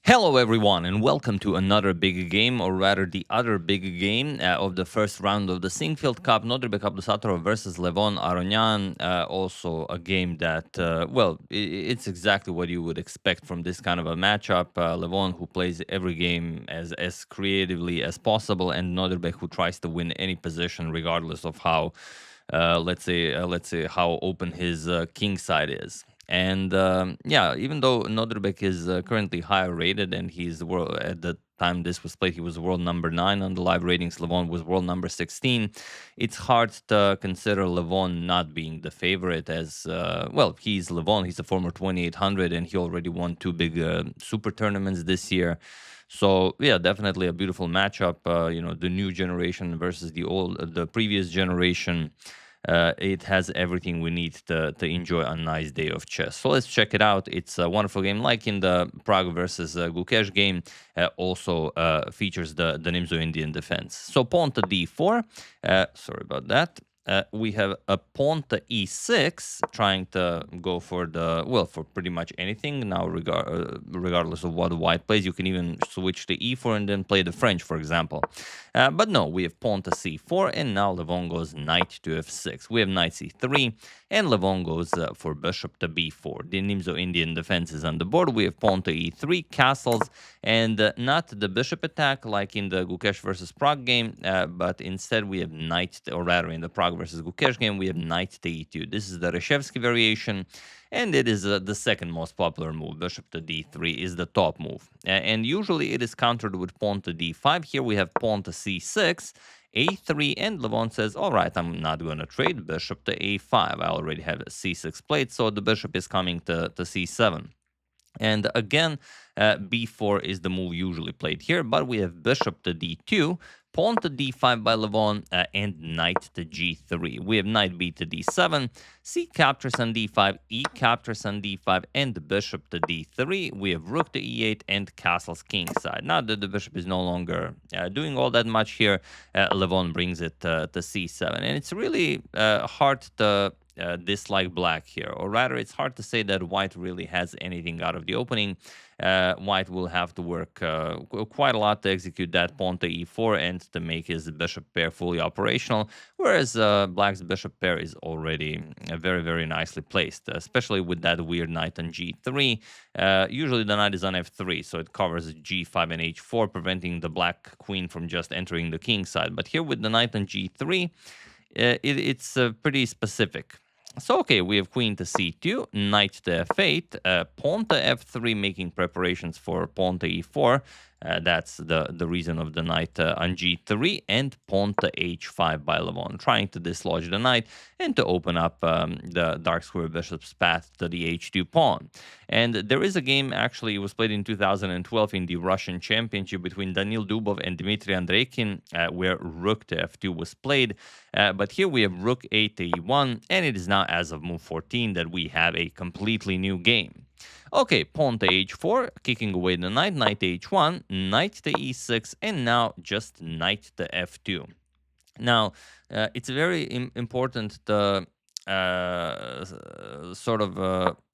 Hello, everyone, and welcome to another big game, or rather, the other big game of the first round of the Sinquefield Cup. Nodirbek Abdusattorov versus Levon Aronian. Also, a game that, it's exactly what you would expect from this kind of a matchup. Levon, who plays every game as creatively as possible, and Nodirbek, who tries to win any position, regardless of how, let's say, how open his king side is. And even though Nodirbek is currently higher rated and he's the world at the time this was played, he was world number 9 on the live ratings. Levon was world number 16. It's hard to consider Levon not being the favorite, as he's Levon. He's a former 2800 and he already won 2 big super tournaments this year. So yeah, definitely a beautiful matchup. The new generation versus the previous generation. It has everything we need to enjoy a nice day of chess. So let's check it out. It's a wonderful game, like in the Prague versus Gukesh game. Also features the Nimzo-Indian defense. So pawn to d4. Sorry about that. We have a pawn to e6, trying to go for for pretty much anything. Now, regardless of what white plays, you can even switch to e4 and then play the French, for example. But no, we have pawn to c4, and now Levon goes knight to f6. We have knight c3, and Levon goes for bishop to b4. The Nimzo-Indian defense is on the board. We have pawn to e3, castles, and not the bishop attack like in the Gukesh versus Prague game, but instead we have knight, or rather in the Prague versus Gukesh game, we have knight to e2. This is the Reshevsky variation, and it is the second most popular move. Bishop to d3 is the top move. And usually it is countered with pawn to d5. Here we have pawn to c6, a3, and Levon says, all right, I'm not going to trade bishop to a5. I already have a c6 plate, so the bishop is coming to c7. And again, b4 is the move usually played here, but we have bishop to d2, pawn to d5 by Levon, and knight to g3. We have knight b to d7, c captures on d5, e captures on d5, and bishop to d3. We have rook to e8 and castles kingside. Now that the bishop is no longer doing all that much here, Levon brings it to c7. And it's really hard to dislike black here, or rather it's hard to say that white really has anything out of the opening. White will have to work quite a lot to execute that pawn to e4 and to make his bishop pair fully operational, whereas black's bishop pair is already very, very nicely placed, especially with that weird knight on g3. Usually the knight is on f3, so it covers g5 and h4, preventing the black queen from just entering the king side. But here with the knight on g3, it's pretty specific. So, okay, we have queen to c2, knight to f8, pawn to f3, making preparations for pawn to e4. That's the reason of the knight on g3, and pawn to h5 by Levon, trying to dislodge the knight and to open up the dark square bishop's path to the h2 pawn. And there is a game, actually, it was played in 2012 in the Russian Championship between Danil Dubov and Dmitry Andreikin, where rook to f2 was played. But here we have rook a to e1, and it is now as of move 14 that we have a completely new game. Okay, pawn to h4, kicking away the knight, knight to h1, knight to e6, and now just knight to f2. Now, it's very important to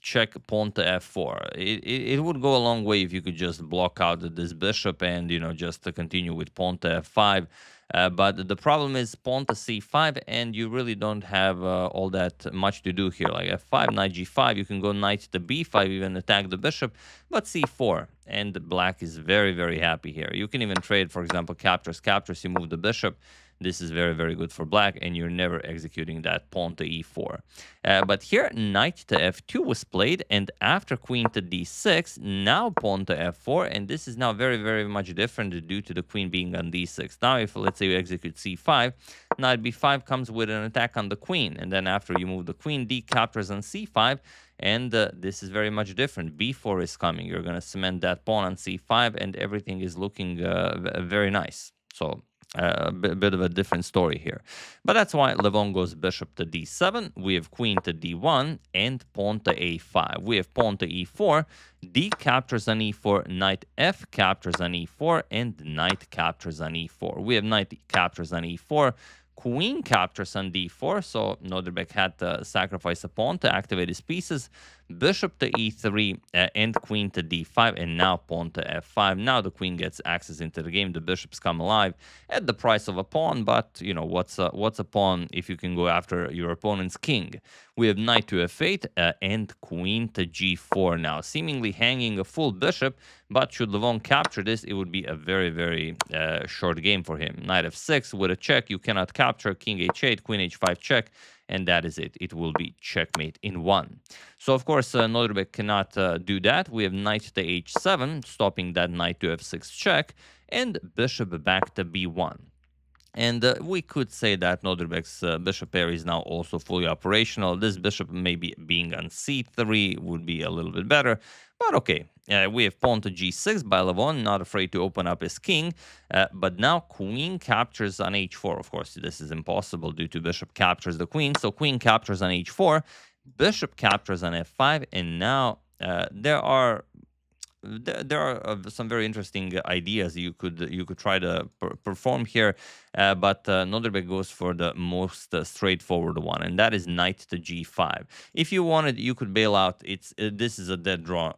check pawn to f4. It would go a long way if you could just block out this bishop and, just to continue with pawn to f5. But the problem is pawn to c5, and you really don't have all that much to do here. Like f5, knight g5, you can go knight to b5, even attack the bishop, but c4, and black is very, very happy here. You can even trade, for example, captures, you move the bishop. This is very, very good for black, and you're never executing that pawn to e4. But here, knight to f2 was played, and after queen to d6, now pawn to f4, and this is now very, very much different due to the queen being on d6. Now, if, let's say, you execute c5, knight b5 comes with an attack on the queen, and then after you move the queen, d captures on c5, and this is very much different. b4 is coming. You're going to cement that pawn on c5, and everything is looking very nice. So a bit of a different story here. But that's why Levon goes bishop to d7. We have queen to d1 and pawn to a5. We have pawn to e4, d captures on e4, knight f captures on e4, and knight captures on e4. We have knight captures on e4, queen captures on d4, so Nodirbek had to sacrifice a pawn to activate his pieces. bishop to e3 and queen to d5, and now pawn to f5. Now the queen gets access into the game. The bishops come alive at the price of a pawn, but you know what's a pawn if you can go after your opponent's king. We have knight to f8 and queen to g4 now, seemingly hanging a full bishop, but should Levon capture this, it would be a very, very short game for him. Knight f6 with a check, you cannot capture, king h8, queen h5 check, and that is it. It will be checkmate in one. So, of course, Nodirbek cannot do that. We have knight to h7, stopping that knight to f6 check, and bishop back to b1. And we could say that Nodirbek's bishop pair is now also fully operational. This bishop maybe being on c3 would be a little bit better. But okay, we have pawn to g6 by Levon, not afraid to open up his king. But now queen captures on h4. Of course, this is impossible due to bishop captures the queen. So queen captures on h4, bishop captures on f5, and now there are some very interesting ideas you could try to perform here, but Nodirbek goes for the most straightforward one, and that is knight to g5. If you wanted, you could bail out. This is a dead draw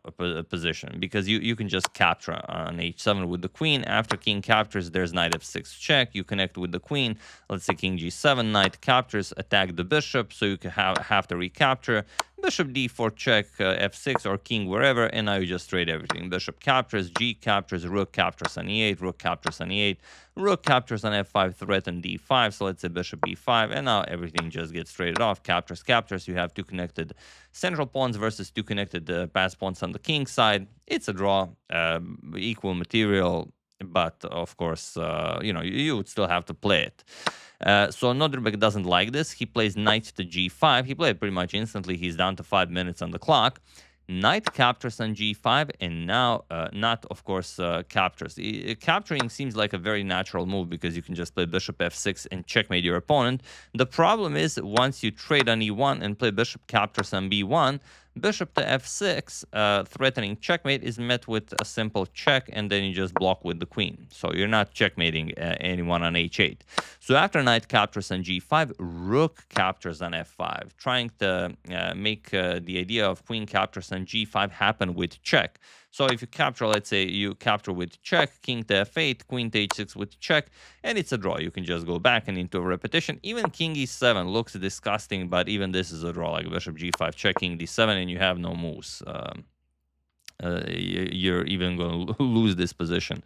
position because you can just capture on h7 with the queen. After king captures, there's knight f6 check. You connect with the queen. Let's say king g7, knight captures, attack the bishop, so you can have to recapture. Bishop d4 check, f6 or king wherever, and now you just trade everything. Bishop captures, g captures, rook captures on e8, rook captures on e8, rook captures on f5, threaten d5, so let's say bishop b5, and now everything just gets traded off. Captures, captures, you have two connected central pawns versus two connected pass pawns on the king side. It's a draw, equal material, but of course, you would still have to play it. So Nodirbek doesn't like this. He plays knight to g5. He played pretty much instantly. He's down to 5 minutes on the clock. Knight captures on g5, and now not, of course, captures. Capturing seems like a very natural move because you can just play bishop f6 and checkmate your opponent. The problem is once you trade on e1 and play bishop captures on b1, bishop to f6, threatening checkmate, is met with a simple check, and then you just block with the queen. So you're not checkmating anyone on h8. So after knight captures on g5, rook captures on f5, trying to make the idea of queen captures on g5 happen with check. So if you capture, let's say you capture with check, king to f8, queen to h6 with check, and it's a draw. You can just go back and into a repetition. Even king e7 looks disgusting, but even this is a draw, like bishop g5 check, king d7, and you have no moves. You're even going to lose this position.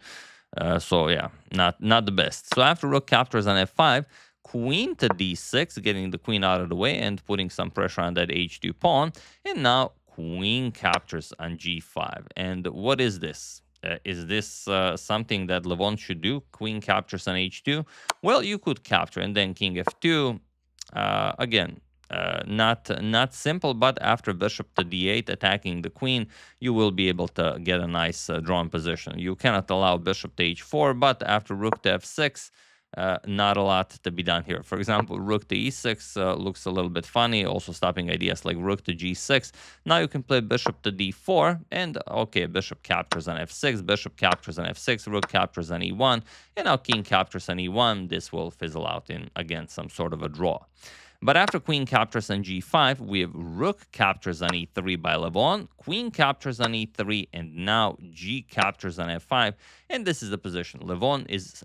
So yeah, not the best. So after rook captures on f5, queen to d6, getting the queen out of the way and putting some pressure on that h2 pawn, and now queen captures on g5. And what is this? Is this something that Levon should do? Queen captures on h2? Well, you could capture, and then king f2. Again, not simple, but after bishop to d8 attacking the queen, you will be able to get a nice drawn position. You cannot allow bishop to h4, but after rook to f6, not a lot to be done here. For example, rook to e6 looks a little bit funny, also stopping ideas like rook to g6. Now you can play bishop to d4, and okay, bishop captures on f6, bishop captures on f6, rook captures on e1, and now king captures on e1. This will fizzle out in, again, some sort of a draw. But after queen captures on g5, we have rook captures on e3 by Levon, queen captures on e3, and now g captures on f5. And this is the position. Levon is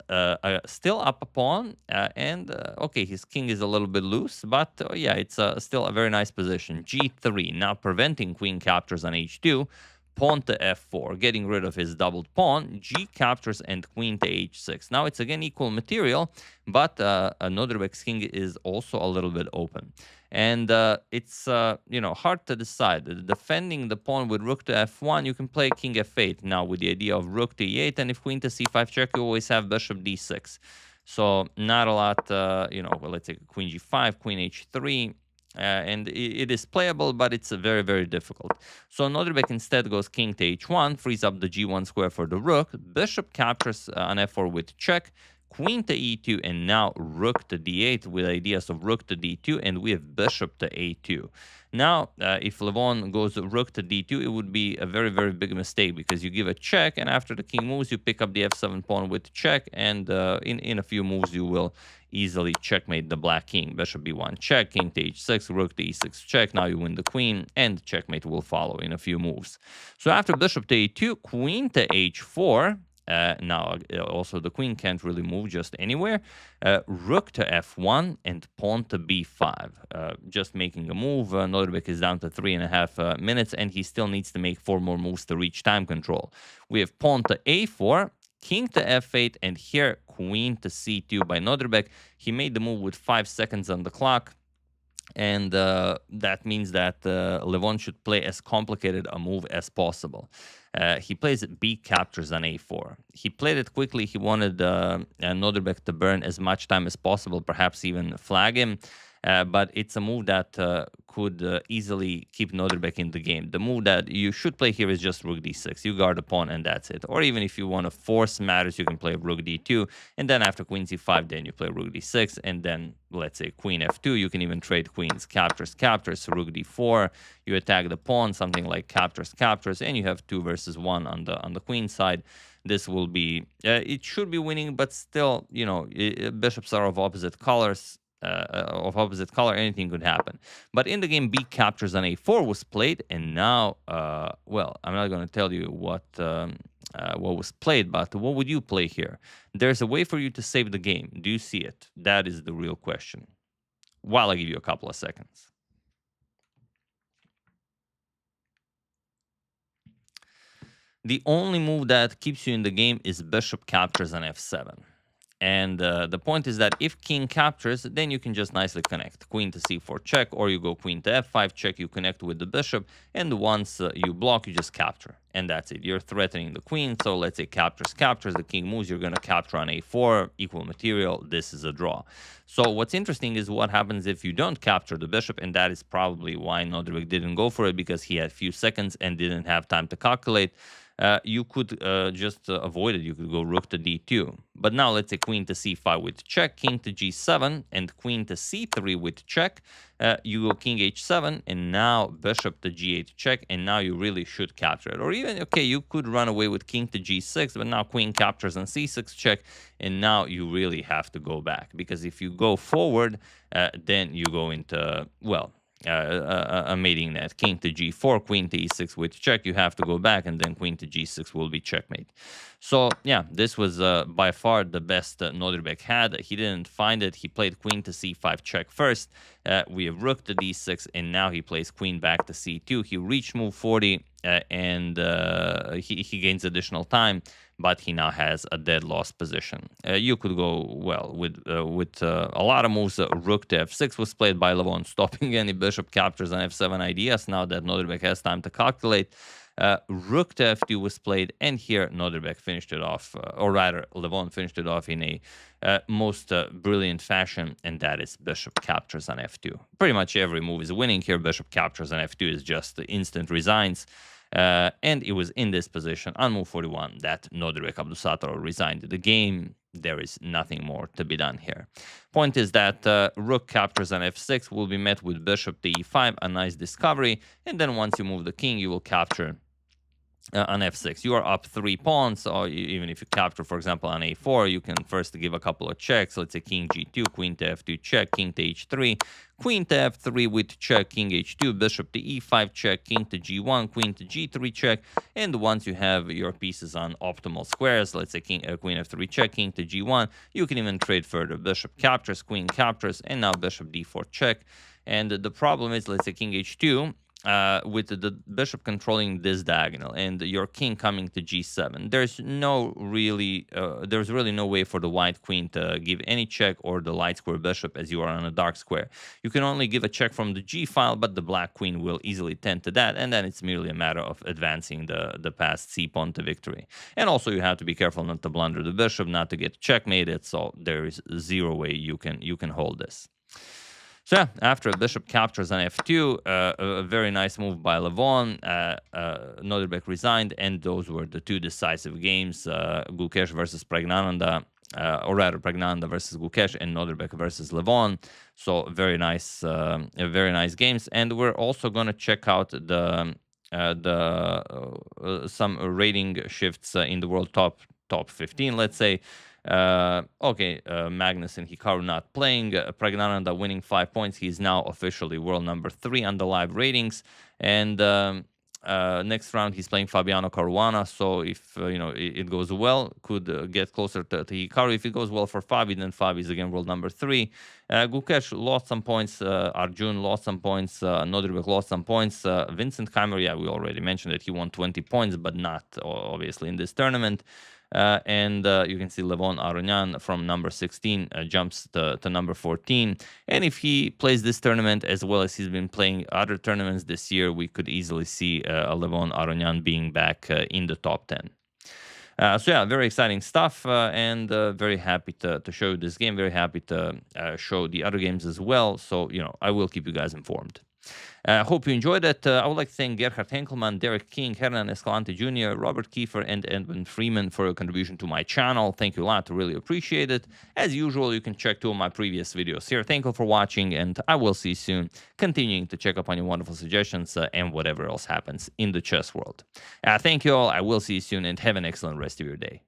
still up a pawn, and okay, his king is a little bit loose, but yeah, it's still a very nice position. g3, now preventing queen captures on h2. Pawn to f4, getting rid of his doubled pawn, g captures, and queen to h6. Now it's again equal material, but Nodirbek's king is also a little bit open. And it's hard to decide. Defending the pawn with rook to f1, you can play king f8 now with the idea of rook to e8, and if queen to c5 check, you always have bishop d6. So not a lot, well, let's say queen g5, queen h3, and it is playable, but it's very, very difficult. So Nodirbek instead goes king to h1, frees up the g1 square for the rook, bishop captures on f4 with check, queen to e2, and now rook to d8 with ideas of rook to d2, and we have bishop to a2. Now, if Levon goes rook to d2, it would be a very, very big mistake because you give a check, and after the king moves, you pick up the f7 pawn with check, and in a few moves, you will easily checkmate the black king. Bishop b1 check, king to h6, rook to e6 check. Now you win the queen, and checkmate will follow in a few moves. So after bishop to a2, queen to h4. Now, also the queen can't really move just anywhere. Rook to f1 and pawn to b5. Just making a move. Nodirbek is down to 3.5 minutes, and he still needs to make 4 more moves to reach time control. We have pawn to a4, king to f8, and here queen to c2 by Nodirbek. He made the move with 5 seconds on the clock. And that means that Levon should play as complicated a move as possible. He plays b captures on a4. He played it quickly. He wanted Nodirbek to burn as much time as possible, perhaps even flag him. But it's a move that could easily keep Nodirbek in the game. The move that you should play here is just rook d6. You guard the pawn, and that's it. Or even if you want to force matters, you can play rook d2. And then after queen c5, then you play rook d6. And then, let's say, queen f2. You can even trade queens. Captures, captures, rook d4. You attack the pawn, something like captures, captures. And you have 2 versus 1 on the queen side. This will be, it should be winning, but still, you know, bishops are of opposite colors. Anything could happen. But in the game, b captures on a4 was played, and now, well, I'm not going to tell you what was played, but what would you play here? There's a way for you to save the game. Do you see it? That is the real question. While I give you a couple of seconds. The only move that keeps you in the game is bishop captures on f7. And the point is that if king captures, then you can just nicely connect. Queen to c4 check, or you go queen to f5 check, you connect with the bishop, and once you block, you just capture. And that's it. You're threatening the queen, so let's say captures, captures, the king moves, you're going to capture on a4, equal material, this is a draw. So what's interesting is what happens if you don't capture the bishop, and that is probably why Nodirbek didn't go for it, because he had few seconds and didn't have time to calculate. You could just avoid it. You could go rook to d2. But now let's say queen to c5 with check, king to g7, and queen to c3 with check. You go king h7, and now bishop to g8 check, and now you really should capture it. Or even, okay, you could run away with king to g6, but now queen captures on c6 check, and now you really have to go back. Because if you go forward, then you go into, well, a mating net. King to g4, queen to e6 with check. You have to go back, and then queen to g6 will be checkmate. So yeah, this was by far the best Nodirbek had. He didn't find it. He played queen to c5 check first. We have rook to d6, and now he plays queen back to c2. He reached move 40, and he gains additional time, but he now has a dead loss position. You could go, well, with a lot of moves. Rook to f6 was played by Levon, stopping any bishop captures on f7 ideas now that Nodirbek has time to calculate. Rook to f2 was played, and here Nodirbek finished it off, or rather, Levon finished it off in a most brilliant fashion, and that is bishop captures on f2. Pretty much every move is winning here. Bishop captures on f2 is just instant resigns. And it was in this position on move 41 that Nodirbek Abdusattorov resigned the game. There is nothing more to be done here. Point is that rook captures on f6 will be met with bishop to e5, a nice discovery, and then once you move the king, you will capture on f6. You are up 3 pawns, or even if you capture, for example, on a4, you can first give a couple of checks. Let's say king g2, queen to f2 check, king to h3, queen to f3 with check, king h2, bishop to e5 check, king to g1, queen to g3 check. And once you have your pieces on optimal squares, let's say queen f3 check, king to g1, you can even trade further. Bishop captures, queen captures, and now bishop d4 check. And the problem is, let's say king h2, with the bishop controlling this diagonal and your king coming to g7, there's really no way for the white queen to give any check, or the light square bishop, as you are on a dark square. You can only give a check from the g file, but the black queen will easily tend to that, and then it's merely a matter of advancing the past c pawn to victory. And also you have to be careful not to blunder the bishop, not to get checkmated, so there is zero way you can hold this. So yeah, after bishop captures on f2, a very nice move by Levon. Nodirbek resigned, and those were the 2 decisive games: Gukesh versus Pragnananda, or rather Pragnananda versus Gukesh, and Nodirbek versus Levon. So very nice games. And we're also going to check out some rating shifts in the world top 15, let's say. Magnus and Hikaru not playing. Pragnananda winning 5 points. He's now officially world number 3 on the live ratings. And next round he's playing Fabiano Caruana. So if it goes well, could get closer to Hikaru. If it goes well for Fabi, then Fabi is again world number 3. Gukesh lost some points. Arjun lost some points. Nodirbek lost some points. Vincent Heimer, we already mentioned that he won 20 points, but not obviously in this tournament. And you can see Levon Aronian from number 16 jumps to number 14. And if he plays this tournament as well as he's been playing other tournaments this year, we could easily see Levon Aronian being back in the top 10. Very exciting stuff, and very happy to show you this game. Very happy to show the other games as well. So, I will keep you guys informed. Hope you enjoyed it. I would like to thank Gerhard Henkelmann, Derek King, Hernan Escalante Jr., Robert Kiefer, and Edwin Freeman for your contribution to my channel. Thank you a lot. Really appreciate it. As usual, you can check 2 of my previous videos here. Thank you for watching, and I will see you soon, continuing to check up on your wonderful suggestions and whatever else happens in the chess world. Thank you all. I will see you soon, and have an excellent rest of your day.